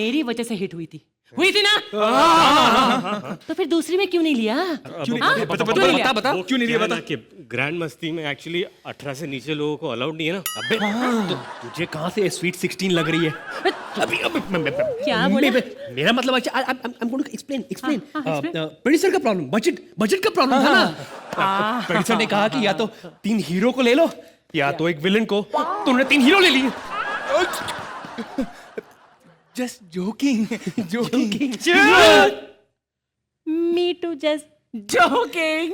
मेरी वजह से हिट हुई थी ना? तो फिर दूसरी में क्यों नहीं लिया? बता क्यों नहीं लिया? बता कि ग्रैंड मस्ती में एक्चुअली 18 से नीचे लोगों को अलाउड नहीं है ना। अबे तो तुझे कहाँ से स्वीट 16 लग रही है? क्या बोला? मेरा मतलब अच्छा I am going to explain producer का प्रॉब्लम, बजट का प्रॉब्लम था ना। प्रोड्यूसर ने कहा कि या तो 3 हीरो को ले लो या तो एक विलन को, तो उन्होंने 3 हीरो ले लिए। Just joking. Me too just joking.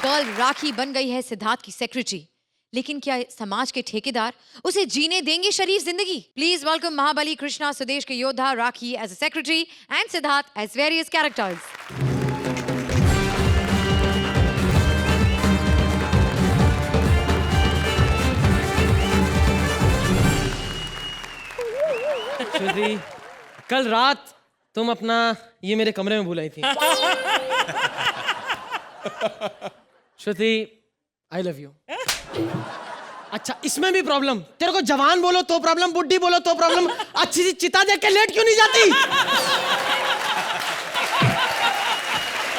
Girl Rakhi बन गई है सिद्धार्थ की सेक्रेटरी, लेकिन क्या समाज के ठेकेदार उसे जीने देंगे शरीफ जिंदगी? प्लीज वेलकम महाबली कृष्णा स्वदेश के योद्धा Rakhi as a secretary and Siddharth as various characters. Shruti, कल रात तुम अपना ये मेरे कमरे में भुलाई थी। श्रुति, आई लव यू। अच्छा, इसमें भी प्रॉब्लम? तेरे को जवान बोलो तो प्रॉब्लम, बुड्ढी बोलो तो प्रॉब्लम, अच्छी सी चिता देख के लेट क्यों नहीं जाती?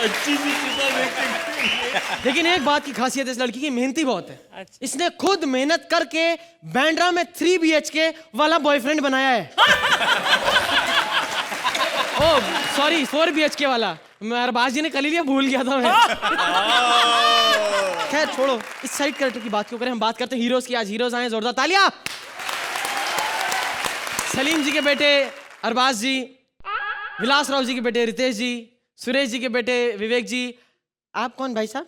अच्छी सी चिता देख के। लेकिन एक बात की खासियत इस लड़की की, मेहनती बहुत है। इसने खुद मेहनत करके बैंड्रा में 3 BHK वाला बॉयफ्रेंड बनाया है। ओ सॉरी, 4 BHK वाला। मैं अरबाज जी ने कल ही लिया, भूल गया था मैं। खैर छोड़ो, इस साइड कैरेक्टर की बात क्यों करें, हम बात करते हैं हीरोज की। आज हीरोज आए, जोरदार तालियां। सलीम जी के बेटे अरबाज जी, विलास राव जी के बेटे रितेश जी, सुरेश जी के बेटे विवेक जी। आप कौन भाई साहब?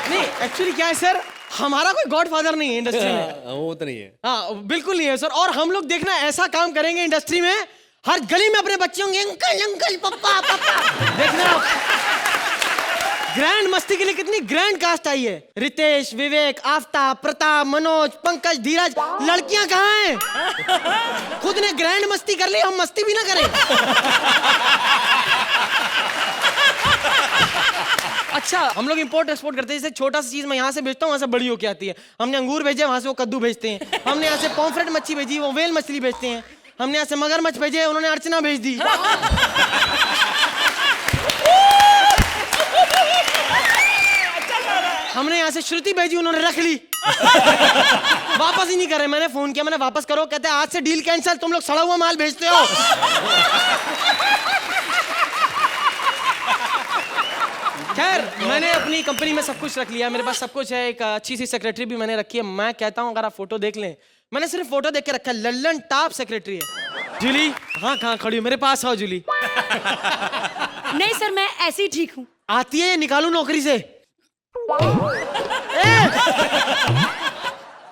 नहीं, एक्चुअली क्या है सर, हमारा कोई गॉडफादर नहीं है इंडस्ट्री में। वो तो नहीं है। हाँ बिल्कुल नहीं है सर। और हम लोग देखना ऐसा काम करेंगे इंडस्ट्री में, हर गली में अपने बच्चे होंगे, अंकल अंकल पप्पा पप्पा। देखना ग्रैंड मस्ती के लिए कितनी ग्रैंड कास्ट आई है। रितेश, विवेक, आफ्ताब, प्रताप, मनोज, पंकज, धीरज। लड़कियां कहाँ हैं? खुद ने ग्रैंड मस्ती कर ली, हम मस्ती भी ना करें। अच्छा, हम लोग इंपोर्ट एक्सपोर्ट करते हैं। जैसे छोटा सी चीज मैं यहाँ से भेजता हूँ, वहाँ से बड़ी होके आती है। हमने अंगूर भेजे, वहाँ से वो कद्दू भेजते हैं। हमने यहाँ से पॉम्फ्रेट मच्छी भेजी, वो वेल मछली भेजते हैं। हमने यहाँ से मगरमच्छ भेजे, उन्होंने अर्चना भेज दी। हमने यहाँ से श्रुति भेजी, उन्होंने रख ली। वापस ही नहीं करे। मैंने फोन किया, मैंने वापस करो, कहते हैं आज से डील कैंसिल, तुम लोग सड़ा हुआ माल भेजते हो। खैर, मैंने अपनी कंपनी में सब कुछ रख लिया, मेरे पास सब कुछ है। एक अच्छी सी सेक्रेटरी भी मैंने रखी है। मैं कहता हूँ अगर आप फोटो देख लें, मैंने सिर्फ फोटो देख के रखा है, लल्लन टॉप सेक्रेटरी है। जूली, हाँ कहाँ खड़ी हो? मेरे पास आओ जूली। नहीं सर, मैं ऐसे ही ठीक हूँ। आती है, निकालू नौकरी से?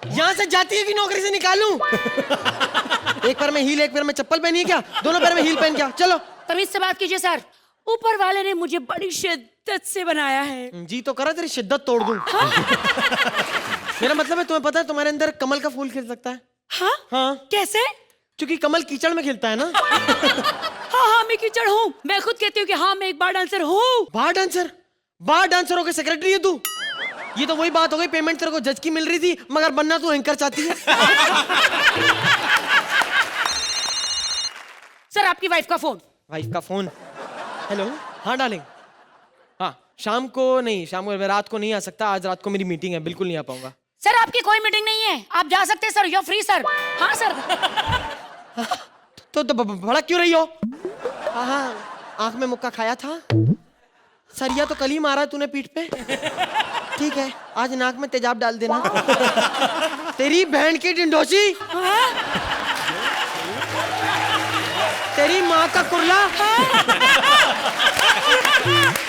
यहाँ से जाती है कि नौकरी से निकालूं? एक पैर में हील, एक पैर में चप्पल पहनी है क्या? दोनों पैर में हील पहन क्या? चलो तमीज से बात कीजिए सर। ऊपर वाले ने मुझे बड़ी शिद्दत से बनाया है। जी तो करा, तेरी शिद्दत तोड़ दूं। मेरा मतलब है, तुम्हें पता है तुम्हारे अंदर कमल का फूल खिल सकता है। हाँ? हाँ कैसे? क्योंकि कमल कीचड़ में खिलता है ना। हाँ, मैं कीचड़ हूँ। मैं खुद कहती हूँ कि हाँ, मैं एक बार डांसर हूँ। बार डांसर? बार डांसर होकर सेक्रेटरी है तू? ये तो वही बात हो गई, पेमेंट तेरे को जज की मिल रही थी, मगर बनना तू एंकर चाहती है। सर, आपकी वाइफ का फोन। वाइफ का फोन? हेलो, हाँ डार्लिंग। हाँ, शाम को नहीं, शाम को मैं रात को नहीं आ सकता। आज रात को मेरी मीटिंग है, बिल्कुल नहीं आ पाऊंगा। सर, आपकी कोई मीटिंग नहीं है, आप जा सकते हैं सर, यू फ्री सर। हाँ सर। तो भड़क क्यों रही हो? हाँ, आंख में मुक्का खाया था। सरिया तो कल ही मारा तूने पीठ पे। ठीक है, आज नाक में तेजाब डाल देना। तेरी बहन की डिंडोसी, तेरी माँ का कुर्ला।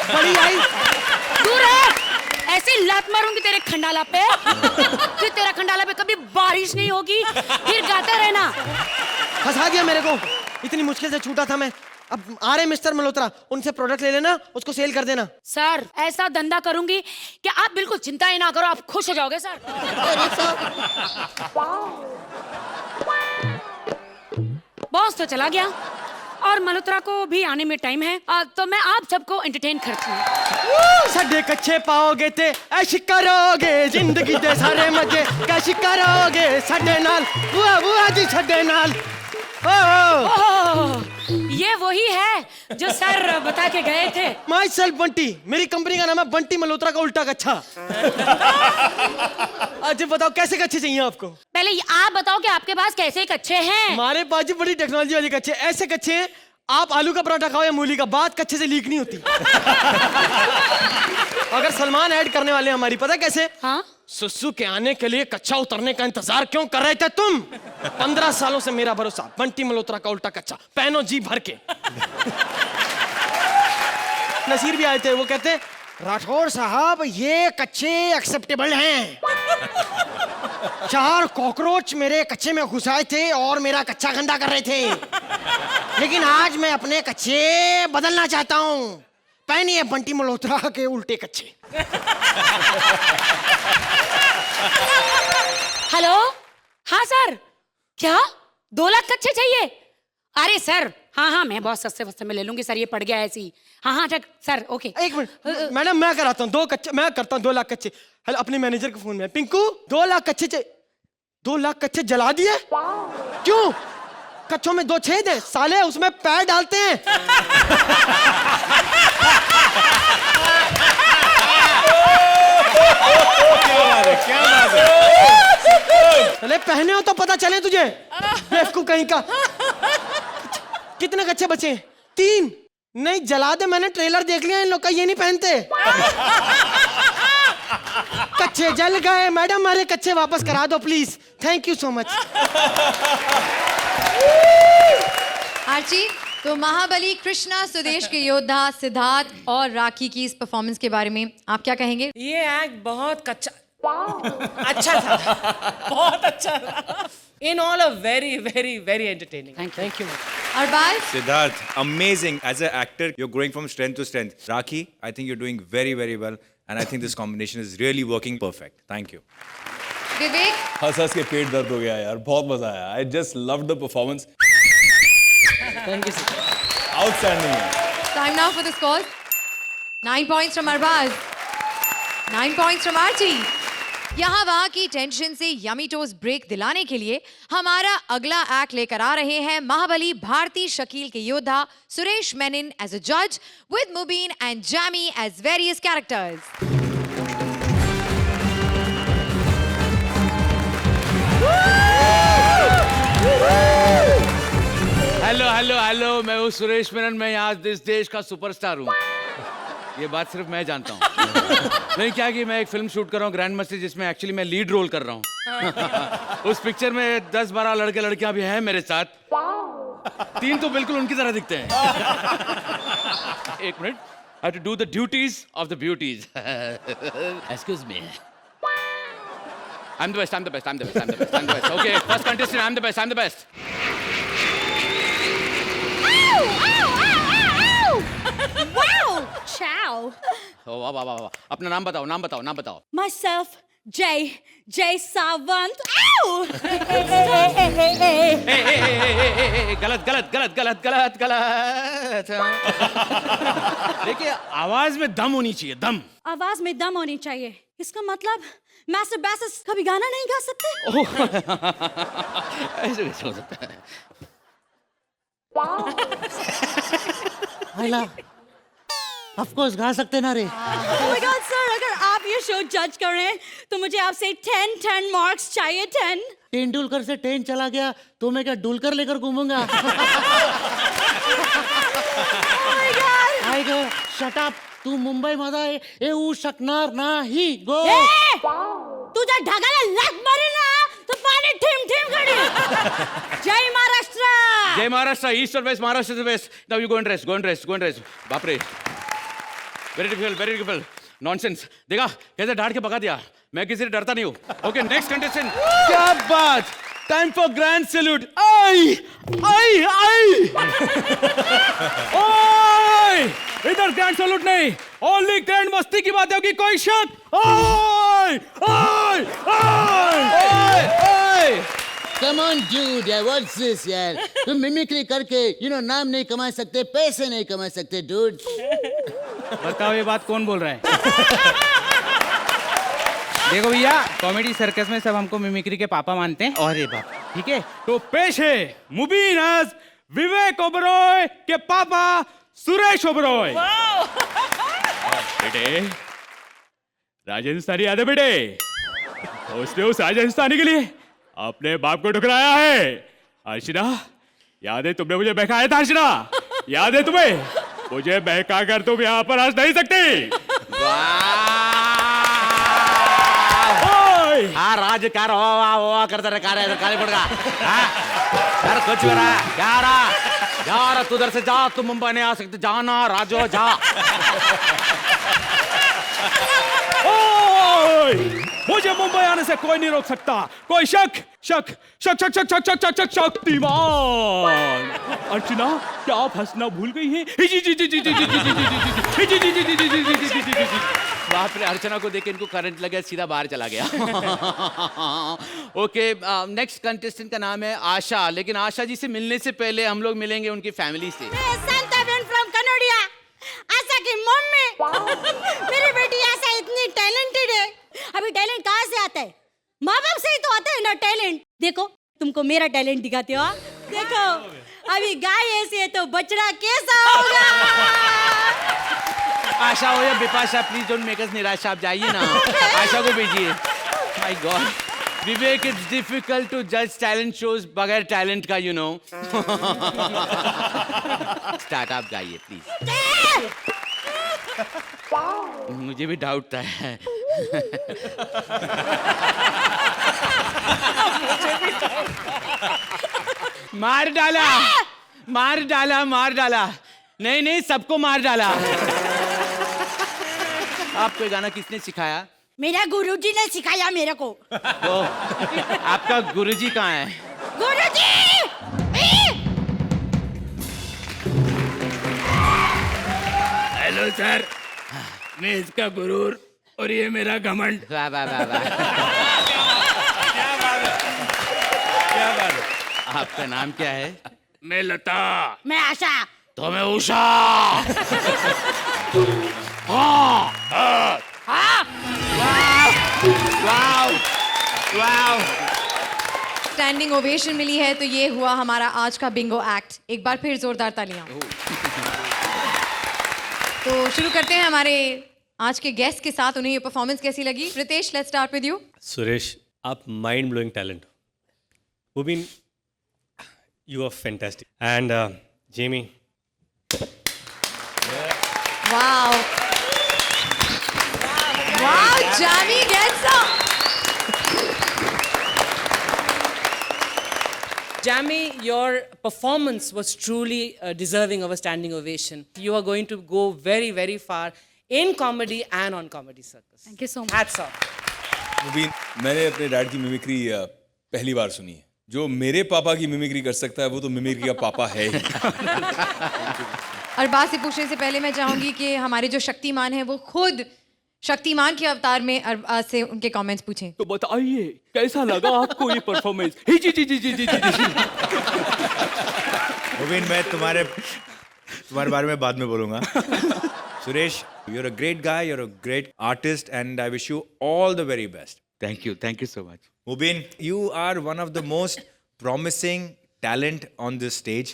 बड़ी आई, दूर है। ऐसे लात मारूंगी तेरे खंडाला पे कि तेरा खंडाला पे कभी बारिश नहीं होगी, फिर गाता रहना। फंसा दिया मेरे को, इतनी मुश्किल से छूटा था मैं। अब आ रहे मिस्टर मल्होत्रा, उनसे प्रोडक्ट ले लेना, उसको सेल कर देना। सर, ऐसा धंधा करूंगी कि आप बिल्कुल चिंता ही ना करो, आप खुश हो जाओगे सर। बॉस तो चला गया, और मल्होत्रा को भी आने में टाइम है, तो मैं आप सबको एंटरटेन करती हूँ। साडे कच्चे पाओगे ते ऐश करोगे, जिंदगी दे सारे मजे कैश करोगे, साडे नाल बुआ बुआ जी साडे नाल। ओह, ये वही है जो सर बता के गए थे। माई सेल्फ बंटी, मेरी कंपनी का नाम है बंटी मल्होत्रा का उल्टा कच्छा। आज बताओ कैसे कच्चे चाहिए आपको? पहले ये आप बताओ कि आपके पास कैसे कच्चे हैं? हमारे पास जी बड़ी टेक्नोलॉजी वाले कच्चे, ऐसे कच्चे हैं आप आलू का पराठा खाओ या मूली का, बात कच्चे से लीक नहीं होती। अगर सलमान ऐड करने वाले हैं हमारी, पता है कैसे? हाँ? सुसु के आने के लिए कच्चा उतरने का इंतजार क्यों कर रहे थे तुम? 15 सालों से मेरा भरोसा, बंटी मल्होत्रा का उल्टा कच्चा, पहनो जी भर के। नसीर भी आए थे, वो कहते राठौर साहब ये कच्चे एक्सेप्टेबल हैं। 4 कॉकरोच मेरे कच्चे में घुस आए थे और मेरा कच्चा गंदा कर रहे थे, लेकिन आज मैं अपने कच्चे बदलना चाहता हूँ, पहनिए बंटी मल्होत्रा के उल्टे कच्चे। हेलो, हाँ सर, क्या 2 लाख कच्चे चाहिए? अरे सर, हाँ मैं बहुत सस्ते में ले लूंगी सर, ये पड़ गया ऐसे ही। हाँ ठीक सर, ओके। एक मिनट मैडम, मैं कराता हूँ 2 कच्चे, मैं करता हूँ 2 लाख कच्चे। हेलो, अपने मैनेजर के फोन में, पिंकू 2 लाख कच्चे 2 लाख कच्चे जला दिए? क्यों? कच्चों में 2 छेद है साले, उसमें पैर डालते हैं। क्या बात है? अरे पहने हो तो पता चले तुझे, बेवकूफ कहीं का। कितने कच्चे बचे? 3। नहीं जला दे, मैंने ट्रेलर देख लिया, इन लोग का ये नहीं पहनते। कच्चे जल गए मैडम, हमारे कच्चे वापस करा दो please, thank you so much. Archi, तो महाबली कृष्णा सुदेश के योद्धा सिद्धार्थ और राखी की इस परफॉर्मेंस के बारे में आप क्या कहेंगे? ये एक्ट बहुत कच्चा अच्छा था, बहुत अच्छा था। In all, a very, very, very entertaining. Thank you. Arbaaz? Siddharth, amazing. As an actor, you're growing from strength to strength. Rakhi, I think you're doing very, very well. And I think this combination is really working perfect. Thank you. विवेक? हंस के पेट दर्द हो गया यार, बहुत मजा आया। I just loved the performance. Thank you sir. Outstanding. Time now for the score. 9 points from Arbaz. 9 points from Archie. यहाँ वहाँ की टेंशन से यमी टोस ब्रेक दिलाने के लिए हमारा अगला एक्ट लेकर आ रहे हैं महाबली भारती शकील के योद्धा सुरेश मेनन एज अ जज with Mubeen and Jamie as various characters. Hello hello hello, मैं हूँ सुरेश मेनन, मैं यहाँ इस देश का सुपरस्टार हूँ। ये बात सिर्फ मैं जानता हूँ। नहीं क्या कि मैं एक फिल्म शूट कर रहा हूँ ग्रैंड मस्ती, जिसमें एक्चुअली मैं लीड रोल कर रहा हूँ। उस पिक्चर में 10-12 लड़के लड़कियां भी हैं मेरे साथ। 3 तो बिल्कुल उनकी तरह दिखते हैं। एक minute, I have to do the duties of the beauties. Excuse me. I'm the best, I'm the best, I'm the best, I'm the best, I'm the best. Okay, first contestant, I'm the best, I'm the best. Wow! Ciao! Oh, वाह वाह वाह वाह। अपना नाम बताओ, नाम बताओ, नाम बताओ। Myself, Jay Savant. Ow! गलत गलत गलत गलत गलत गलत। देखिए, आवाज में दम होनी चाहिए, दम। आवाज में दम होनी चाहिए, इसका मतलब मास्टर बैसेस कभी गाना नहीं गा सकते? ऐसे कैसे हो सकता है? ऑफ कोर्स गा सकते ना रे। Oh my God, sir, अगर आप ये शो जज कर रहे हैं तो मुझे आपसे 10 मार्क्स चाहिए। 10। तेंदुलकर से 10 चला गया तो मैं क्या डुलकर लेकर घूमूंगा? आएगा, शट अप, तू मुंबई मध्ये येऊ शकणार नाही। गो। तुझ्या ढगाला लात मारी ना तो पाणी ठिम ठिम करी। जय महाराष्ट्र। जय महाराष्ट्र, ईस्ट और वेस्ट, महाराष्ट्र से west. Now you go and rest, go and rest, go and rest. बाप रे, very difficult, very difficult. Nonsense. देखा कैसे डांट के पका दिया? मैं किसी से डरता नहीं हूँ। Okay, next contestant. क्या बात, टाइम फॉर ग्रैंड सैल्यूट। आई आई आई ओए, इधर ग्रैंड सैल्यूट नहीं, ओनली ग्रैंड मस्ती की बात होगी, कोई शक? ओए ओए ओए ओए, कम ऑन डूड यार, व्हाट्स दिस यार? तुम मिमिक्री करके नाम नहीं कमा सकते, पैसे नहीं कमा सकते डूड। बताओ ये बात कौन बोल रहा है? देखो भैया, कॉमेडी सर्कस में सब हमको मिमिक्री के पापा मानते हैं। अरे बाप, ठीक है। तो पेश है मुबीन एज विवेक ओबरॉय के पापा सुरेश ओबरॉय। बेटे, राजस्थानी याद है बेटे? उसने उस राजस्थानी के लिए अपने बाप को ठुकराया है। अर्चना, याद है तुमने मुझे बहकाया था? अर्चना, याद है तुम्हें? मुझे बहका कर तुम यहाँ पर हंस नहीं सकती। हाँ राजकार हो करता रहे कारे काले पड़ गया। यार कुछ हो रहा है क्या रहा? यार तू उधर से जा, तू मुंबई नहीं आ सकते, जाना राजो जा। मुझे मुंबई आने से कोई नहीं रोक सकता। कोई शक शक शक शक शक शक शक शक शक शक्तिमान। अर्चना, क्या आप हंसना भूल गई हैं? बाप रे, अर्चना को देख के इनको करंट लगा, सीधा बाहर चला गया। ओके, नेक्स्ट कंटेस्टेंट का नाम है आशा। लेकिन आशा जी से मिलने से पहले हम लोग मिलेंगे उनकी फैमिली से। फ्रॉम कनोडिया, आशा की मम्मी। मेरी बेटी आशा इतनी टैलेंटेड है। अभी टैलेंट कहाँ से आता है? माँ बाप से ही तो आता है ना टैलेंट। देखो, तुमको मेरा टैलेंट दिखाते हो। देखो, अभी गाय ऐसी है तो बछड़ा कैसा होगा? आशा हो या Bipasha, please don't make us निराशा। आप जाइए ना, आशा को भेजिए। My god Vivek, it's difficult to जज टैलेंट शोज बगैर टैलेंट का, यू नो। स्टार्ट, आप जाइए प्लीज। मुझे भी डाउट था। मार डाला, मार डाला, मार डाला। नहीं नहीं, सबको मार डाला। आपको ये गाना किसने सिखाया? मेरा गुरुजी ने सिखाया मेरे को। आपका गुरुजी कहाँ है? गुरुजी! हेलो सर, मैं इसका गुरूर और ये मेरा घमंड। वाह वाह वाह वाह। आपका नाम क्या है? मैं लता। मैं आशा। तो मैं उषा। स्टैंडिंग ओवेशन मिली है, तो ये हुआ हमारा आज का बिंगो एक्ट। एक बार फिर जोरदार तालियां। तो शुरू करते हैं हमारे आज के गेस्ट के साथ। उन्हें ये परफॉर्मेंस कैसी लगी? Ritesh, let's start with you. Suresh, आप माइंड ब्लोइंग टैलेंट हो। मुबीन, you are fantastic. And Jamie. Wow. Wow, Jamie gets up. Jamie, your performance was truly deserving of a standing ovation. You are going to go very, very far in comedy and on Comedy Circus. Thank you so much. Hats off. मुबीन, मैंने अपने dad की mimicry पहली बार सुनी है। जो मेरे पापा की मिमिक्री कर सकता है वो तो मिमिक्री का पापा है ही। अरबाज से पूछने से पहले मैं चाहूंगी कि हमारे जो शक्तिमान हैं वो खुद शक्तिमान के अवतार में अरबाज से उनके कमेंट्स पूछें। तो बताइए कैसा लगा आपको ये परफॉर्मेंस? जी। मुबीन, मैं तुम्हारे बारे में बाद में बोलूंगा। Suresh, you're a great guy, you're a great artist, and I wish you all the very best. Thank you so much. Mubin, you are one of the most promising talent on this stage.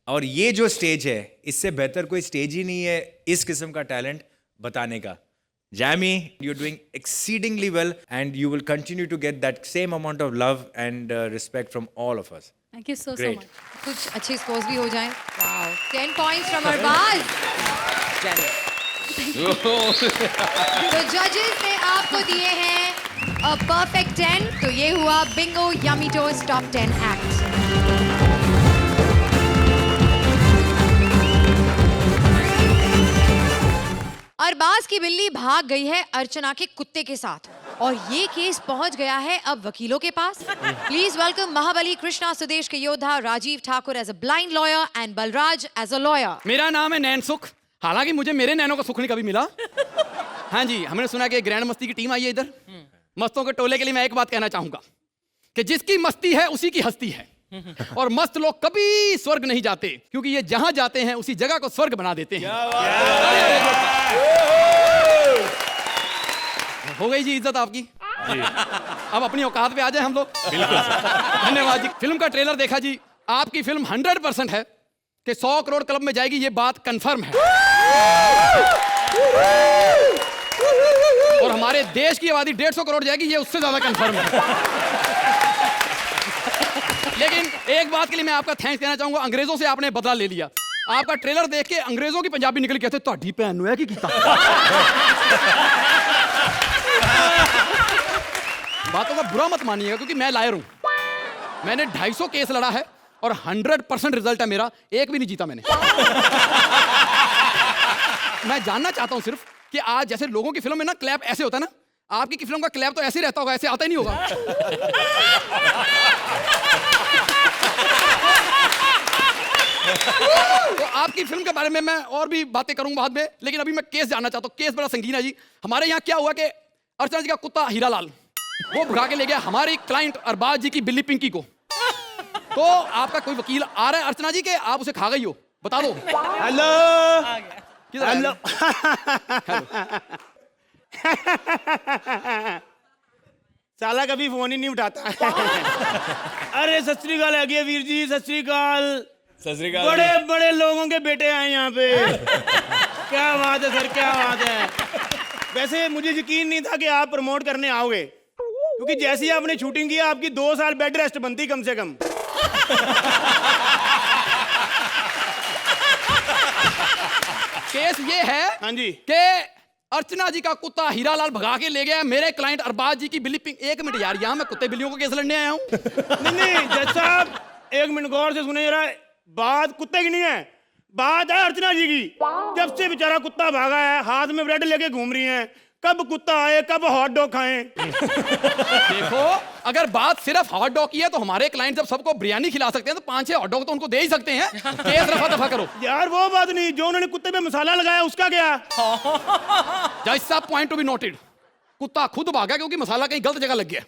और ये जो stage है, इससे बेहतर कोई stage ही नहीं है इस किस्म का टैलेंट बताने का। Jamie, you're doing exceedingly well, and you will continue to get that same amount of love and respect from all of us. Thank you so Great. much. कुछ अच्छे स्कोर्स भी हो जाएं। Wow, 10 points from Arbaaz. तो जजेस ने आपको दिए हैं a perfect 10। तो ये हुआ bingo yummy toast top 10 act. Arbaaz की बिल्ली भाग गई है अर्चना के कुत्ते के साथ और ये केस पहुंच गया है अब वकीलों के पास। प्लीज वेलकम महाबली कृष्णा सुदेश के योद्धा Rajiv Thakur as a blind lawyer and Balraj as a lawyer. मेरा नाम है नैन सुख, हालांकि मुझे मेरे नैनों का सुख नहीं कभी मिला। हाँ जी, हमने सुना कि ग्रैंड मस्ती की टीम आई है इधर। मस्तों के टोले के लिए मैं एक बात कहना चाहूंगा कि जिसकी मस्ती है उसी की हस्ती है, और मस्त लोग कभी स्वर्ग नहीं जाते, क्योंकि ये जहां जाते हैं उसी जगह को स्वर्ग बना देते हैं। हो गई जी इज्जत आपकी। अब अपनी औकात पे आ जाए हम लोग। धन्यवाद जी। फिल्म का ट्रेलर देखा जी, आपकी फिल्म 100% है कि 100 करोड़ क्लब में जाएगी, ये बात कंफर्म है। और हमारे देश की आबादी 150 करोड़ जाएगी, ये उससे ज्यादा कंफर्म है। लेकिन एक बात के लिए मैं आपका थैंक्स कहना चाहूंगा, अंग्रेजों से आपने बदला ले लिया। आपका ट्रेलर देख के अंग्रेजों की पंजाबी निकल कहते ਤੁਹਾਡੀ ਭੈਣ ਨੂੰ ਹੈ ਕੀ ਕੀਤਾ। बातों का बुरा मत मानिएगा, क्योंकि मैं लायर हूं। मैंने 250 केस लड़ा है और 100% रिजल्ट है मेरा, एक भी नहीं जीता मैंने। मैं जानना चाहता हूं सिर्फ कि आज जैसे लोगों की फिल्म में ना क्लैप ऐसे होता है ना, आपकी फिल्म का क्लैप तो ऐसे रहता होगा, ऐसे आता ही नहीं होगा। तो आपकी फिल्म के बारे में मैं और भी बातें करूंगा बाद में, लेकिन अभी मैं केस जानना चाहता हूं। केस बड़ा संगीन है जी। हमारे यहाँ क्या हुआ कि अर्चना जी का कुत्ता हीरालाल वो भगा के ले गया हमारे क्लाइंट अरबाज जी की बिल्ली पिंकी को। तो आपका कोई वकील आ रहा है अर्चना जी के, आप उसे खा गई हो, बता दो। Hello hello. साला कभी फोन ही नहीं उठाता। अरे सत श्री अकाल है वीर जी, सत श्री अकाल। बड़े बड़े लोगों के बेटे आए यहाँ पे। क्या बात है सर, क्या बात है। वैसे मुझे यकीन नहीं था कि आप प्रमोट करने आओगे, क्योंकि जैसे ही आपने शूटिंग किया आपकी 2 साल बेड रेस्ट बनती कम से कम। केस ये है हाँ जी कि अर्चना जी का कुत्ता हीरालाल भगा के ले गया मेरे क्लाइंट अरबाज जी की बिल्ली पिंक। एक मिनट यार, यहाँ मैं कुत्ते बिल्लियों को केस लड़ने आया हूँ। नहीं जज साहब, एक मिनट गौर से सुने जरा। बात कुत्ते की नहीं है, बात है अर्चना जी की। जब से बेचारा कुत्ता भागा है, हाथ में ब्रेड लेके घूम रही हैं। कब कुत्ता आए, कब हॉट डॉग खाएं। देखो, अगर बात सिर्फ हॉट डॉग की है तो हमारे क्लाइंट जब सबको बिरयानी खिला सकते हैं तो 5-6 हॉट डॉग तो उनको दे ही सकते हैं। केस रफा दफा करो यार। वो बात नहीं, जो उन्होंने कुत्ते पे मसाला लगाया उसका क्या। जज साहब, पॉइंट टू बी नोटेड। कुत्ता खुद भागा क्योंकि मसाला कहीं गलत जगह लग गया।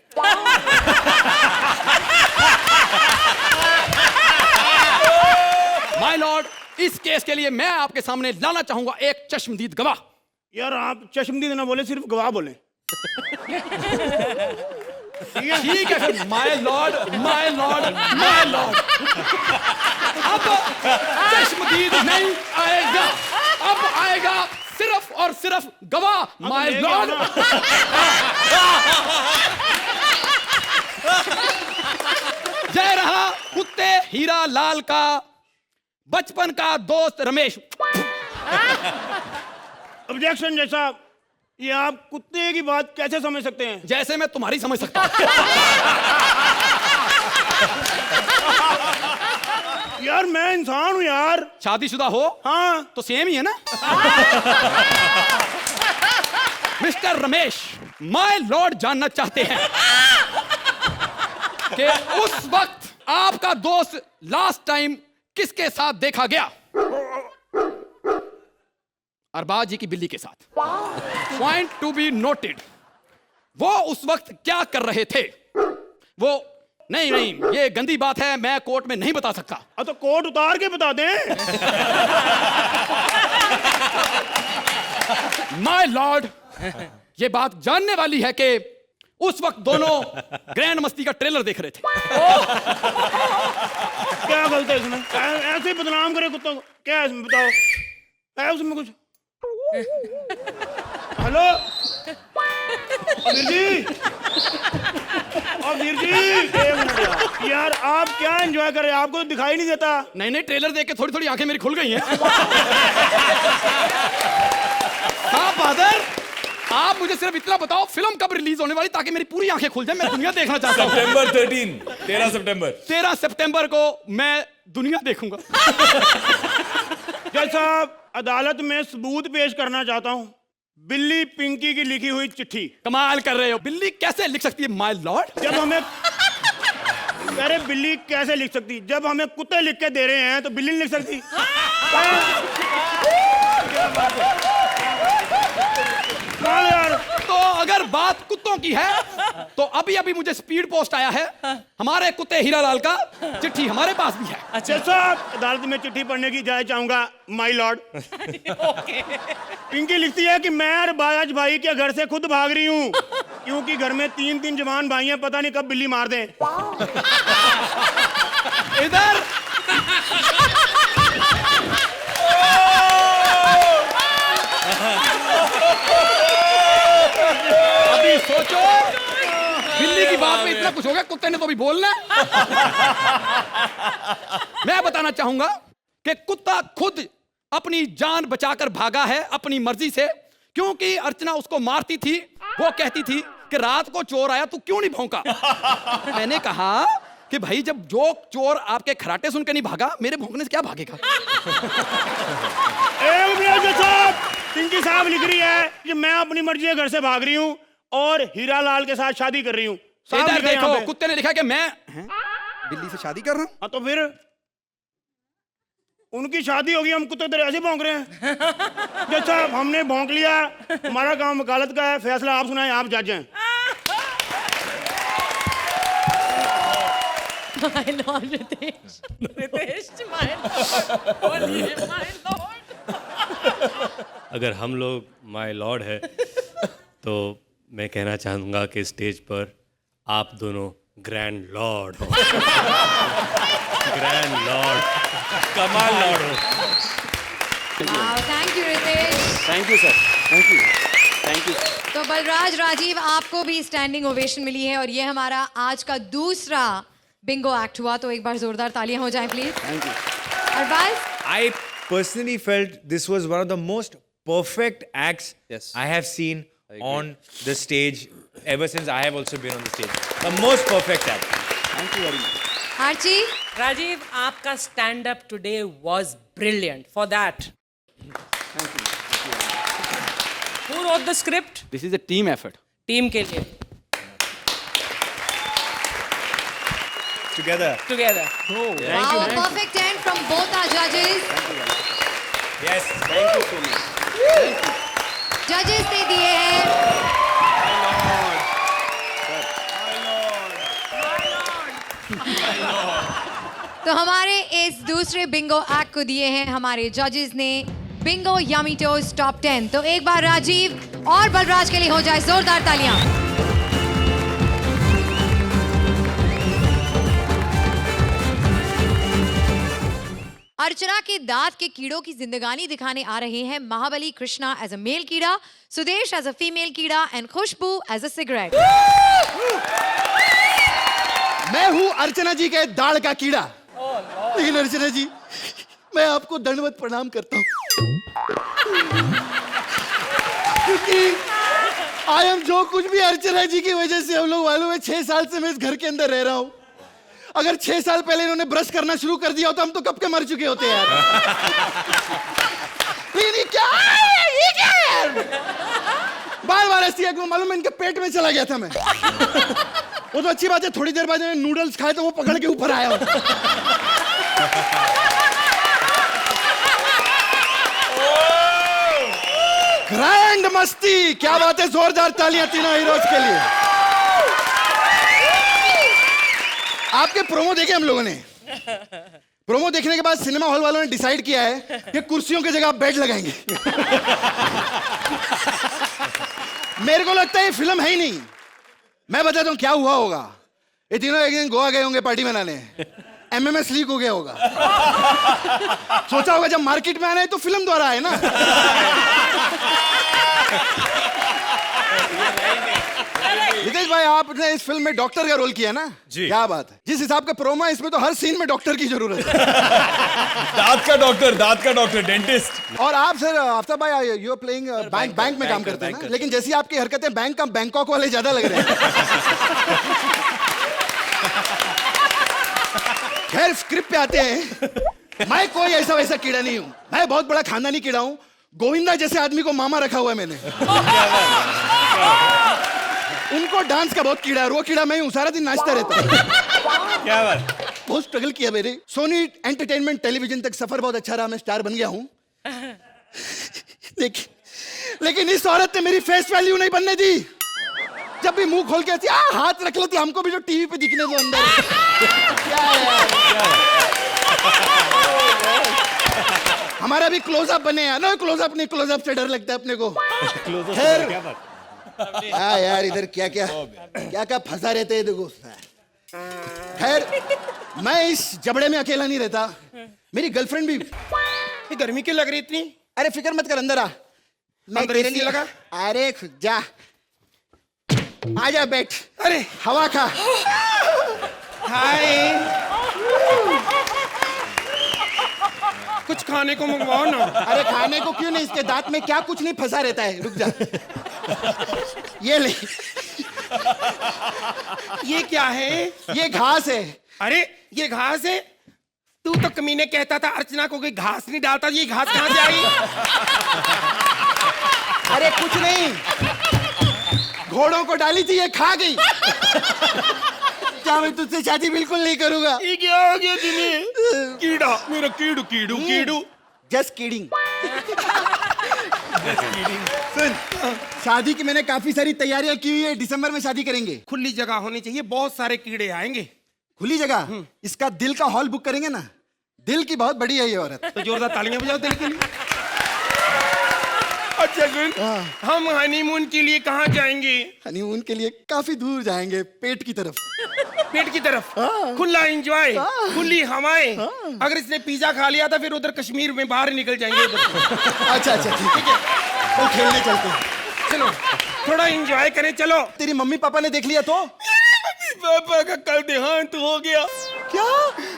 माय लॉर्ड, इस केस के लिए मैं आपके सामने लाना चाहूंगा एक चश्मदीद गवाह। यार आप चश्मदीद ना बोले, सिर्फ गवाह बोले। ठीक है फिर, my Lord my Lord my Lord. अब चश्मदीद नहीं आएगा, अब आएगा सिर्फ और सिर्फ गवाह माय लॉर्ड। जय रहा कुत्ते हीरा लाल का बचपन का दोस्त रमेश। ऑब्जेक्शन जज साहब, ये आप कुत्ते की बात कैसे समझ सकते हैं। जैसे मैं तुम्हारी समझ सकता हूं। यार मैं इंसान हूं यार। शादीशुदा हो? हाँ। तो सेम ही है ना। मिस्टर रमेश, माय लॉर्ड जानना चाहते हैं कि उस वक्त आपका दोस्त लास्ट टाइम किसके साथ देखा गया। अरबाज जी की बिल्ली के साथ। Point to be noted. वो उस वक्त क्या कर रहे थे। वो नहीं नहीं, ये गंदी बात है, मैं कोर्ट में नहीं बता सकता। तो कोर्ट उतार के बता दें। माय लॉर्ड, ये बात जानने वाली है कि उस वक्त दोनों ग्रैंड मस्ती का ट्रेलर देख रहे थे। क्या गलत है इसमें, ऐसे ही बदनाम करे कुत्तों को। क्या है इसमें बताओ, है उसमें कुछ। हेलो वीर जी, वीर जी एक मिनट यार, आप क्या एंजॉय कर रहे हैं, आपको तो दिखाई नहीं देता। नहीं नहीं, ट्रेलर देख के थोड़ी थोड़ी आंखें मेरी खुल गई हैं। हाँ फादर, आप मुझे सिर्फ इतना बताओ फिल्म कब रिलीज होने वाली, ताकि मेरी पूरी आंखें खुल जाए, मैं दुनिया देखना चाहता हूँ। सितंबर 13 सितंबर 13 सितंबर को मैं दुनिया देखूंगा। जज साहब, अदालत में सबूत पेश करना चाहता हूँ। बिल्ली पिंकी की लिखी हुई चिट्ठी। कमाल कर रहे हो, बिल्ली कैसे लिख सकती है माय लॉर्ड। जब हमें अरे बिल्ली कैसे लिख सकती, जब हमें कुत्ते लिख के दे रहे हैं तो बिल्ली नहीं लिख सकती। मार यार। तो अगर बात कुत्तों की है तो अभी अभी मुझे स्पीड पोस्ट आया है, हमारे कुत्ते हीरालाल का चिट्ठी हमारे पास भी है। अच्छा साहब, अदालत में चिट्ठी पढ़ने की इजाजत चाहूंगा माय लॉर्ड। पिंकी लिखती है कि मैं और बाज भाई के घर से खुद भाग रही हूँ क्योंकि घर में 3 जवान भाई हैं, पता नहीं कब बिल्ली मार दें। इधर अभी सोचो, बिल्ली की बात में इतना कुछ हो गया, कुत्ते ने तो अभी बोलना है। मैं बताना चाहूंगा कि कुत्ता खुद अपनी जान बचाकर भागा है अपनी मर्जी से, क्योंकि अर्चना उसको मारती थी। वो कहती थी कि रात को चोर आया, तू क्यों नहीं भौंका? मैंने कहा कि भाई जब जो चोर आपके खराटे सुन के नहीं भागा, मेरे भौंकने से क्या भागेगा? पिंकी साहब लिख रही है कि मैं अपनी मर्जी से घर से भाग रही हूँ और हीरालाल के साथ शादी कर रही हूँ। इधर देखो, कुत्ते ने लिखा कि मैं बिल्ली से शादी कर रहा हूँ। हाँ तो फिर उनकी शादी होगी, हम कुत्ते तेरे ऐसे भौंक रहे हैं। जज साहब, हमने भौंक लिया, हमारा काम वकालत का है, फैसला आप सुनाएं, आप जज हैं। My lord, Ritesh, my lord, बोलिए, my lord। अगर हम लोग माय लॉर्ड है तो मैं कहना चाहूँगा कि स्टेज पर आप दोनों ग्रैंड लॉर्ड हो। ग्रैंड लॉर्ड, कमाल लॉर्ड हो। Thank you Ritesh. Thank you sir, thank you, thank you. तो बलराज, राजीव, आपको भी स्टैंडिंग ओवेशन मिली है और ये हमारा आज का दूसरा बिंगो एक्ट हुआ, तो एक बार जोरदार तालियां हो जाएं please. Thank you. Arbaaz, I personally felt this was one of the most perfect acts I have seen on the stage ever since I have also been on the stage. The most perfect act. Thank you very much. Archi, Rajiv, आपका stand up today was brilliant. For that, Thank you. who wrote the script? This is a team effort. Team के लिए. Together. Together. wow, a perfect end from both our judges. Yes. Thank you so much. जजेस ने दिए हैं तो हमारे इस दूसरे बिंगो एक्ट को दिए हैं हमारे जजेस ने बिंगो यमी टोस्ट टॉप 10। तो एक बार राजीव और बलराज के लिए हो जाए जोरदार तालियां। अर्चना के दांत के कीड़ों की जिंदगानी दिखाने आ रहे हैं Mahabali Krishna as a male कीड़ा, सुदेश एज अ फीमेल कीड़ा and Khushboo as a cigarette. मैं हूं अर्चना जी के दाढ़ का कीड़ा। लेकिन अर्चना जी, मैं आपको दंडवत प्रणाम करता हूं क्योंकि आई एम जो कुछ भी अर्चना जी की वजह से हम लोग मालूम है 6 साल से मैं इस घर के अंदर रह रहा हूं। अगर 6 साल पहले इन्होंने ब्रश करना शुरू कर दिया होता हम तो कब के मर चुके होते यार। लेकिन ये क्या है? बार बार ऐसी है, मालूम है इनके पेट में चला गया था मैं। वो तो अच्छी बात है, थोड़ी देर बाद मैंने नूडल्स खाए तो वो पकड़ के ऊपर आया। ग्रैंड मस्ती, क्या बात है, जोरदार तालियां तीनों हीरोज के लिए। आपके प्रोमो देखे हम लोगों ने। प्रोमो देखने के बाद सिनेमा हॉल वालों ने डिसाइड किया है कि कुर्सियों की जगह आप बेड लगाएंगे। मेरे को लगता है ये फिल्म है ही नहीं। मैं बताता हूँ क्या हुआ होगा। ये तीनों एक दिन गोवा गए होंगे पार्टी मनाने, एमएमएस लीक हो गया होगा। सोचा होगा जब मार्केट में आना है तो फिल्म द्वारा आए ना। रितेश भाई, आपने इस फिल्म में डॉक्टर का रोल किया ना जी? क्या बात है। जिस हिसाब का प्रोमो है इसमें तो हर सीन में डॉक्टर की जरूरत है। दांत का डॉक्टर, डेंटिस्ट। और आप सर आफ्ताब भाई, यू आर प्लेइंग बैंक में काम करते हैं ना, लेकिन जैसी आपकी हरकतें बैंक का बैंकॉक वाले ज्यादा लग रहे हैं। खैर स्क्रिप्ट पे आते हैं। मैं कोई ऐसा वैसा कीड़ा नहीं हूँ, मैं बहुत बड़ा खानदानी कीड़ा हूँ। गोविंदा जैसे आदमी को मामा रखा हुआ है मैंने। उनको डांस का बहुत कीड़ा है, वो कीड़ा मैं हूँ, सारा दिन नाचता रहता हूँ। क्या बात। बहुत स्ट्रगल किया मेरे। सोनी एंटरटेनमेंट टेलीविजन तक सफर बहुत अच्छा रहा, मैं स्टार बन गया हूँ। लेकिन इस औरत ने मेरी फेस वैल्यू नहीं बनने दी। जब भी मुंह खोल के ऐसी हाथ रख लेती, हमको भी जो टीवी पे दिखने दो अंदर। क्या है यार? हमारा भी क्लोजअप बने यार। ना क्लोजअप नहीं, क्लोजअप से डर लगता है अपने को। खैर हाँ यार, इधर क्या क्या फंसा रहते हैं देखो। खैर मैं इस जबड़े में अकेला नहीं रहता, मेरी गर्लफ्रेंड भी। ये गर्मी क्यों लग रही इतनी? अरे फिक्र मत कर, अंदर आ। मैं अंदर तेरे AC लिए लगा? अरे जा, आजा बैठ। अरे हवा खा। हाय, कुछ खाने को मंगवाओ ना। अरे खाने को क्यों नहीं, इसके दांत में क्या कुछ नहीं फंसा रहता है। रुक जा, ये ले। ये क्या है? ये घास है। अरे ये घास है? तू तो कमीने कहता था अर्चना को कोई घास नहीं डालता, ये घास कहाँ से आई? अरे कुछ नहीं, घोड़ों को डाली थी, ये खा गई। क्या मैं तुझसे शादी बिल्कुल नहीं करूंगा। ये क्या हो गया तुम्हें? कीड़ा, मेरा कीड़ू कीड़ू कीड़ू। Just kidding. सुन, शादी की मैंने काफी सारी तैयारियां की हुई है, दिसंबर में शादी करेंगे। खुली जगह होनी चाहिए, बहुत सारे कीड़े आएंगे। खुली जगह? इसका दिल का हॉल बुक करेंगे ना, दिल की बहुत बड़ी है ये औरत। तो जोरदार तालियां बजाओ दिल के लिए। अच्छा सुन, हम हनीमून के लिए कहाँ जाएंगे? हनीमून के लिए काफी दूर जाएंगे, पेट की तरफ। पेट की तरफ? खुला एंजॉय, खुली हवाएं। अगर इसने पिज्जा खा लिया था फिर उधर कश्मीर में बाहर निकल जाएंगे उधर। अच्छा ठीक है, तो खेलने चलते हैं। चलो थोड़ा एंजॉय करें, चलो। तेरी मम्मी पापा ने देख लिया तो? पापा का कल देहांत हो गया। क्या?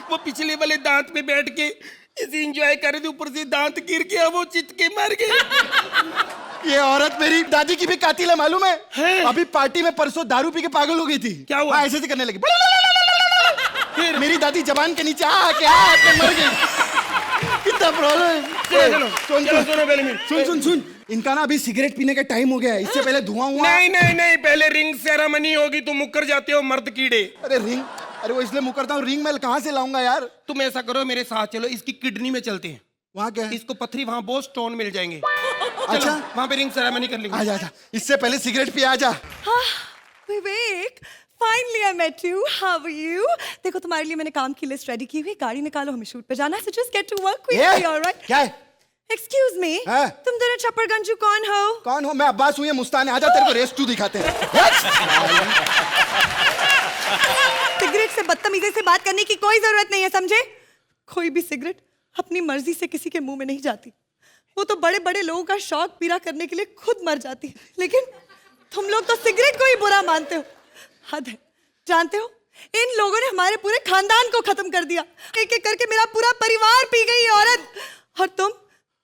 वो पिछले वाले दांत पे बैठ के इसे एंजॉय कर रहे थे, ऊपर से दांत गिर गया, वो चित के मर गए। ये औरत मेरी दादी की भी कातिल है, मालूम है? अभी पार्टी में परसों दारू पी के पागल हो गई थी। क्या हुआ? ऐसे से करने लगी, फिर मेरी दादी जबान के नीचे आके मर गई। कितना प्रॉब्लम। सुन, इनका ना अभी सिगरेट पीने का टाइम हो गया है, इससे पहले धुआं हुआ। नहीं, पहले रिंग सेरेमनी होगी, तुम मुक्कर जाते हो मर्द कीड़े। अरे रिंग, अरे वो इसलिए मुकरता हूँ, रिंग मैं कहाँ से लाऊंगा यार? तुम ऐसा करो, मेरे साथ चलो, इसकी किडनी में चलते हैं। वहाँ क्या है? इसको पत्थरी, वहाँ बहुत स्टोन मिल जाएंगे। अच्छा, वहाँ पे रिंग सेरेमनी कर लेंगे। आजा, इससे पहले सिगरेट पी, आजा। विवेक, finally I met you. How are you? देखो तुम्हारे लिए मैंने काम की लिस्ट रेडी की हुई, गाड़ी निकालो, हमें शूट पे जाना है, so just get to work quickly, all right? क्या है? Excuse me, तुम दोनों छप्परगंजू कौन हो? कौन हो? मैं अब्बास हूँ, ये मुस्तान है। आजा, तेरे को रेस 2 दिखाते हैं। सिगरेट से बदतमीजी से बात करने की कोई जरूरत नहीं है, समझे? कोई भी सिगरेट अपनी मर्जी से किसी के मुंह में नहीं जाती। वो तो बड़े बड़े लोगों का शौक पूरा करने के लिए खुद मर जाती है, लेकिन तुम लोग तो सिगरेट को ही बुरा मानते हो। हद है, जानते हो इन लोगों ने हमारे पूरे खानदान को खत्म कर दिया। एक एक करके मेरा पूरा परिवार पी गई औरत, और तुम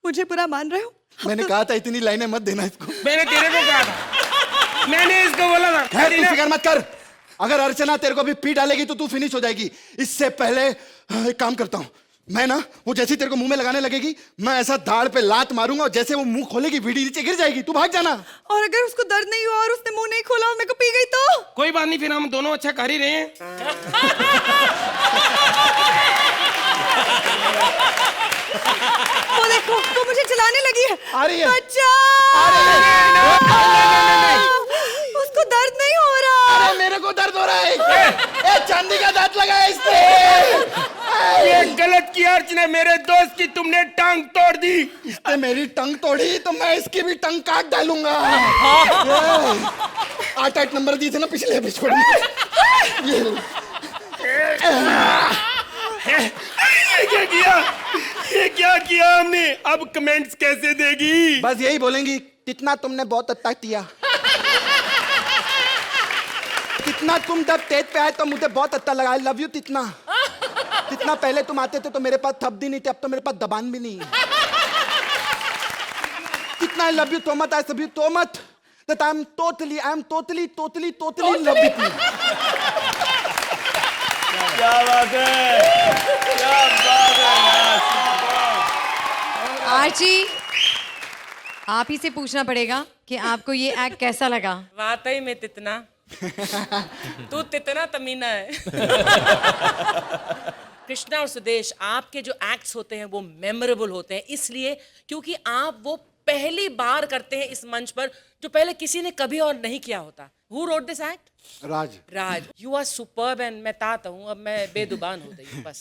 मुझे बुरा मान रहे हो? मैंने कहा था इतनी लाइनें मत देना इसको। मैंने तेरे को कहा था, मैंने इसको बोला था। खैर तू फिक्र मत कर, अगर अर्चना तेरे को भी पी डालेगी तो तू फिनिश हो जाएगी। इससे पहले एक काम करता हूँ, मैं ना वो जैसे तेरे को मुंह में लगाने लगेगी, मैं ऐसा दाढ़ पे लात मारूंगा और जैसे वो मुंह खोलेगी वीडी नीचे गिर जाएगी, तू भाग जाना। और अगर उसको दर्द नहीं हुआ और उसने मुंह नहीं खोला और मेरे को पी गई तो? कोई बात नहीं, फिर हम दोनों अच्छा कर ही रहे हैं। वो देखो, वो मुझे चलाने लगी है। आ रही है। उसको दर्द नहीं हो रहा। अरे मेरे को दर्द हो रहा है। ए, चांदी का दांत लगाया इसने। ये गलत किया अर्चना, मेरे दोस्त की तुमने टांग तोड़ दी। इसने मेरी टंग तोड़ी तो मैं इसकी भी टंग काट डालूंगा। 8 नंबर दिए थे ना पिछले एपिसोड में। ये क्या किया हमने? अब कमेंट्स कैसे देगी? बस यही बोलेंगी, कितना तुमने बहुत अच्छा किया। कितना तुम जब स्टेज पे आए तो मुझे बहुत अच्छा लगा। I love you. कितना पहले तुम आते थे तो मेरे पास थप्पी नहीं थी, अब तो मेरे पास दबान भी नहीं है। कितना आई लव यू तो मत, आई लव यू तो मत, that I am totally in love with you. क्या बात है, क्या बात है। आर्ची, आप ही से पूछना पड़ेगा कि आपको ये एक्ट कैसा लगा। वाकई में तितना तू तितना तमीना है। कृष्णा और सुदेश, आपके जो एक्ट्स होते हैं वो मेमोरेबल होते हैं, इसलिए क्योंकि आप वो पहली बार करते हैं इस मंच पर, जो पहले किसी ने कभी और नहीं किया होता. Who wrote this act? Raj. Raj. You are superb and मैं ताता हूँ, अब मैं बेजुबान हो गई बस.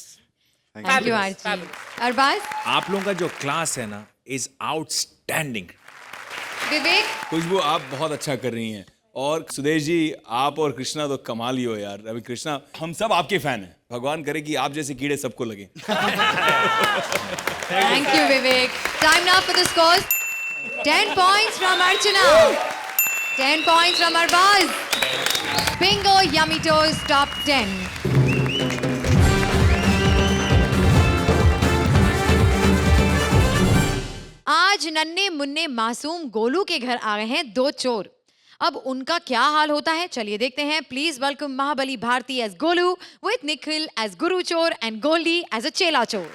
Thank you, Archie. अरबाज. आप लोगों का जो क्लास है ना इज आउटस्टैंडिंग. विवेक. खुशबू आप बहुत अच्छा कर रही हैं, और सुदेश जी आप और कृष्णा तो कमाल ही हो यार. अभी कृष्णा हम सब आपके फैन हैं, भगवान करे कि आप जैसे कीड़े सबको लगे. Thank you, Vivek. Time now for the scores. 10 points from Archana. 10 points from Arbaz. Bingo Yummy Toes top 10. आज नन्हे मुन्ने मासूम गोलू के घर आ गए हैं 2 चोर. अब उनका क्या हाल होता है, चलिए देखते हैं. Please welcome Mahabali Bharti as Golu, with Nikhil as गुरु चोर एंड गोल्डी एज अ चेला चोर.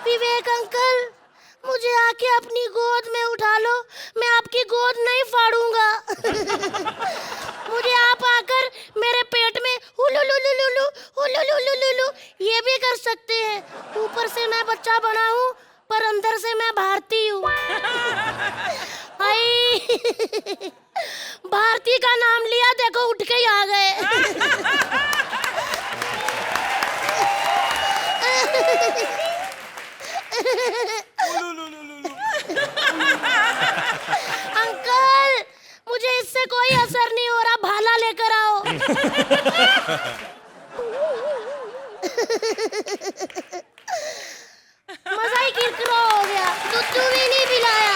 विवेक अंकल, मुझे आके अपनी गोद में उठा लो, मैं आपकी गोद नहीं फाड़ूंगा. मुझे आप आकर मेरे पेट में हुलुलुलुलुलु हुलुलुलुलु ये भी कर सकते हैं. ऊपर से मैं बच्चा बना हूँ, पर अंदर से मैं भारती हूँ. भारती का नाम लिया, देखो उठ के ही आ गए. अंकल, मुझे इससे कोई असर नहीं हो रहा, भाला लेकर आओ. मजा ही किरकिरा हो गया, दूध भी नहीं पिलाया.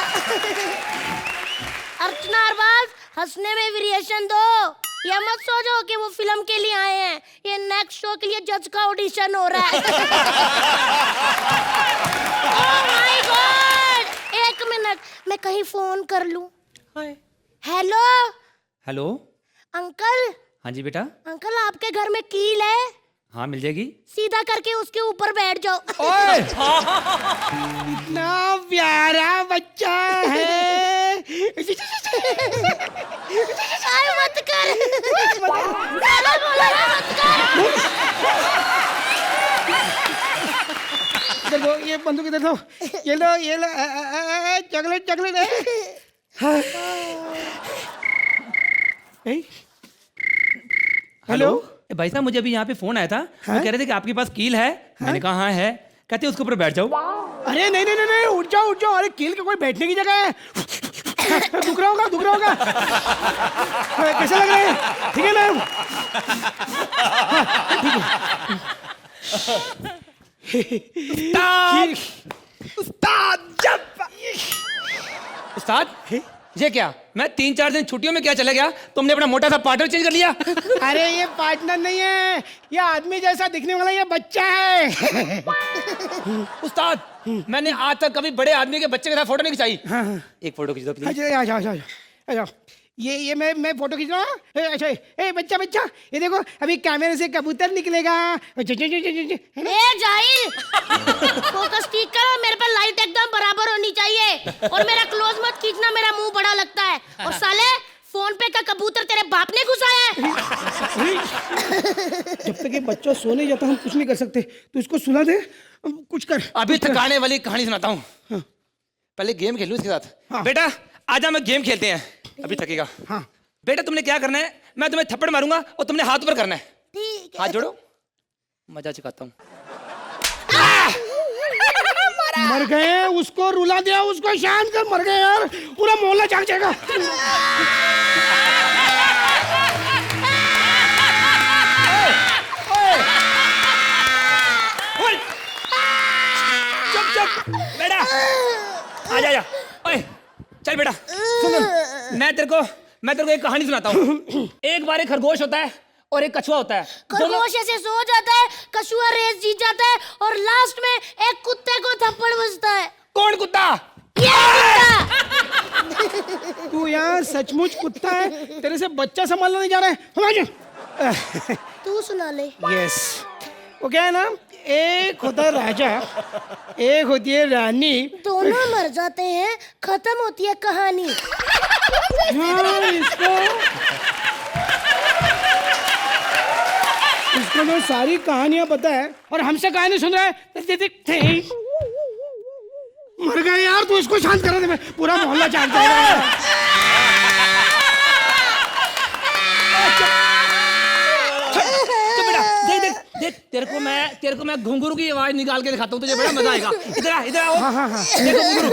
अर्चना अरबाज, हंसने में वेरिएशन दो. ये मत सोचो कि वो फिल्म के लिए आए हैं, ये नेक्स्ट शो के लिए जज का ऑडिशन हो रहा है. ओह माय गॉड, 1 मिनट, मैं कहीं फोन कर लूं. हेलो. हेलो. अंकल. हाँ जी बेटा. अंकल, आपके घर में कील है? हाँ मिल जाएगी. सीधा करके उसके ऊपर बैठ जाओ. इतना प्यारा बच्चा है. मत कर. मत कर. इधर दो, ये बंदूक इधर दो. ये लो चॉकलेट चॉकलेट है. हेलो. भाई साहब, मुझे अभी यहाँ पे फोन आया था. वो कह रहे थे कि आपके पास कील है. मैंने कहा हाँ है. कहते उसके ऊपर बैठ जाओ. अरे नहीं नहीं नहीं, उठ जाओ उठ जाओ. अरे कील का कोई बैठने की जगह है. दुख रहा होगा. कैसे लग रहे हैं? ठीक है ना? उस्ताद, ये क्या? मैं 3-4 दिन छुट्टियों में क्या चला गया, तुमने अपना मोटा सा पार्टनर चेंज कर लिया. अरे ये पार्टनर नहीं है, ये आदमी जैसा दिखने वाला ये बच्चा है. उस्ताद, मैंने आज तक कभी बड़े आदमी के बच्चे के साथ फोटो नहीं खिंचाई. एक फोटो खींच दो प्लीज. आ जाओ. ये मैं फोटो खींच रहा हूँ. अच्छा, ए बच्चा, ये देखो अभी कैमरे से कबूतर निकलेगा. जाहिल, फोकस ठीक करो. मेरे पे लाइट एकदम बराबर होनी चाहिए, और मेरा क्लोज मत खींचना, मेरा मुंह बड़ा लगता है. और साले, फोन पे का कबूतर तेरे बाप ने घुसाया है. जब तक ये बच्चा सो नहीं जाता हम कुछ नहीं कर सकते. तो इसको सुला दे, कुछ कर. अभी थकाने वाली कहानी सुनाता हूँ. पहले गेम खेलूं इसके साथ. बेटा आजा, मैं गेम खेलते हैं. अभी थकेगा. हाँ बेटा, तुमने क्या करना है, मैं तुम्हें थप्पड़ मारूंगा और तुमने हाथ ऊपर करना है. ठीक है. हाथ जोड़ो, मजा सिखाता हूँ. मर गए, उसको रुला दिया, उसको शांत कर. मर गए यार, पूरा मोहल्ला जाग जाएगा. चुप बेटा, आजा. ओए चल बेटा, सुन, मैं तेरे को एक कहानी सुनाता हूँ. एक बार एक खरगोश होता है और एक कछुआ होता है. खरगोश ऐसे सो जाता है, कछुआ रेस जीत जाता है, और लास्ट में एक कुत्ते को थप्पड़ बजता है. कौन कुत्ता? ये कुत्ता. तू यार सचमुच कुत्ता है, तेरे से बच्चा संभालना नहीं जा रहा है. तू सुना ले. यस. वो क्या है ना, एक होता है राजा, एक होती है रानी. दोनों मर जाते हैं, खत्म होती है कहानी. हाँ, इसको इसको जो सारी कहानियां पता है और हमसे कहानी सुन रहा है। मर गए यार, तू इसको शांत करा दे, मैं पूरा मोहल्ला जानता है। देख तेरे को मैं घुंघरू की आवाज निकाल के दिखाता हूँ, तुझे बड़ा मजा आएगा। इधर आओ। देखो घुंघरू।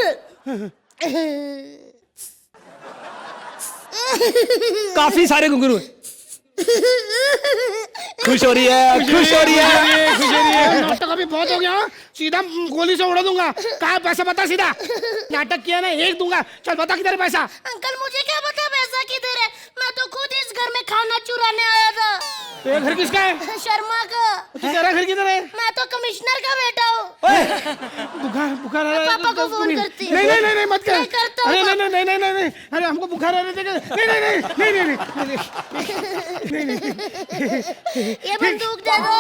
काफी सारे घुंघरू। खुश हो रही है। नाटक अभी बहुत हो गया, सीधा गोली से उड़ा दूंगा। कहाँ पैसा बता सीधा। नाटक किया ना, 1 दूंगा। चल बता किधर पैसा। अंकल मुझे क्या पता पैसा किधर है, मैं तो खुद इस घर में खाना चुराने आया था। ये घर किसका है? शर्मा का। तेरा घर किधर है? मैं तो कमिश्नर का बेटा हूँ। बुखार आ रहा है। पापा को फोन करती। नहीं मत कर। करता हूँ। नहीं, अरे हमको बुखार आ रहा है। नहीं। ये बंदूक दे दो,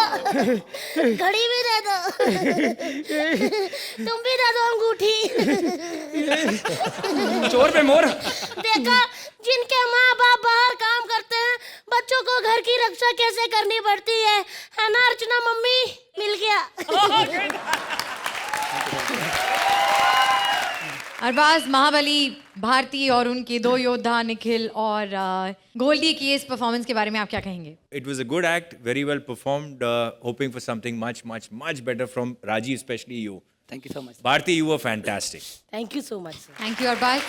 घड़ी भी दे दो, तुम भी दे दो अंगूठी। चोर पे मोर। देखा, जिनके माँ बाप बाहर काम करते हैं, बच्चों को घर की रक्षा कैसे करनी पड़ती है ना अर्चना मम्मी? मिल गया। अरबाज, महाबली, भारती और उनके 2 योद्धा निखिल और गोल्डी की इस परफॉर्मेंस के बारे में आप क्या कहेंगे? It was a good act, very well performed. Hoping for something much better from Raji, especially you. Thank you so much. Bharti, you were fantastic. Thank you so much. Thank you Arbaaz.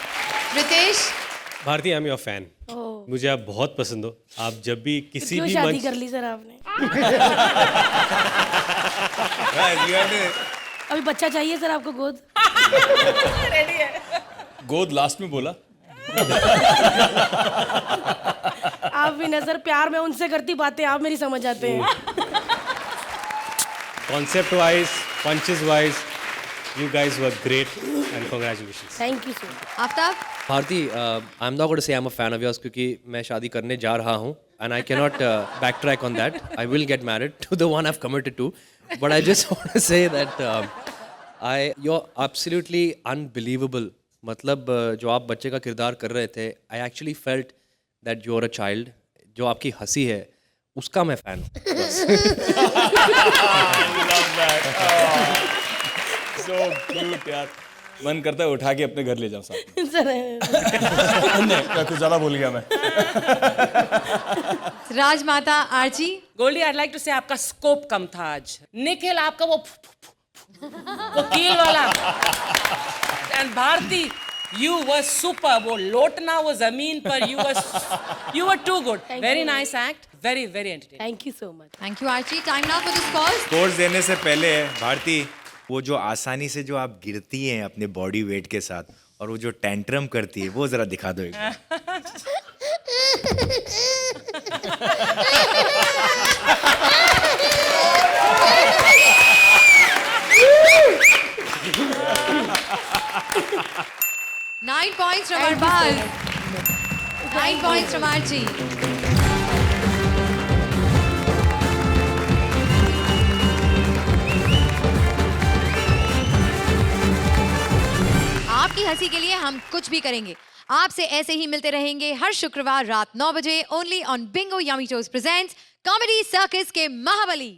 Ritesh. Bharti, I am your fan. मुझे आप बहुत पसंद हो। आप जब भी किसी भी शादी मंच कर ली सर आपने? अभी बच्चा चाहिए सर आपको? गोद रेडी है। गोद लास्ट में बोला। आप भी नजर प्यार में उनसे करती बातें आप मेरी समझ आते हैं। Concept wise, punches wise, you guys were great and congratulations. Thank you sir. Aftab. Bharti, I am not going to say I am a fan of yours क्योंकि मैं शादी करने जा रहा हूँ and I cannot backtrack on that. I will get married to the one I've committed to. But I just want to say that you're absolutely unbelievable. मतलब जो आप बच्चे का किरदार कर रहे थे, I actually felt that you're a child. जो आपकी हंसी है, उसका मैं फैन हूँ। So cute यार। मन करता है उठा के अपने घर ले जाऊं साथ में। मैं कुछ ज्यादा भूल गया मैं। राजमाता Archi. Goldie, I'd like to say आपका स्कोप कम था आज। निखिल आपका वो कील वाला। And Bharti, you were super. वो लोटना वो जमीन पर you were too good. Very nice act. Very entertaining. Thank you so much. Thank you Archi. Time now for the scores. Scores देने से पहले भारती, वो जो आसानी से जो आप गिरती हैं अपने बॉडी वेट के साथ और वो जो टेंट्रम करती है, वो जरा दिखा दो एक बार। 9 points from Arbaz. 9 points from Archie. आपकी हंसी के लिए हम कुछ भी करेंगे। आपसे ऐसे ही मिलते रहेंगे हर शुक्रवार रात 9 बजे only on Bingo yummy shows presents comedy circus के महाबली।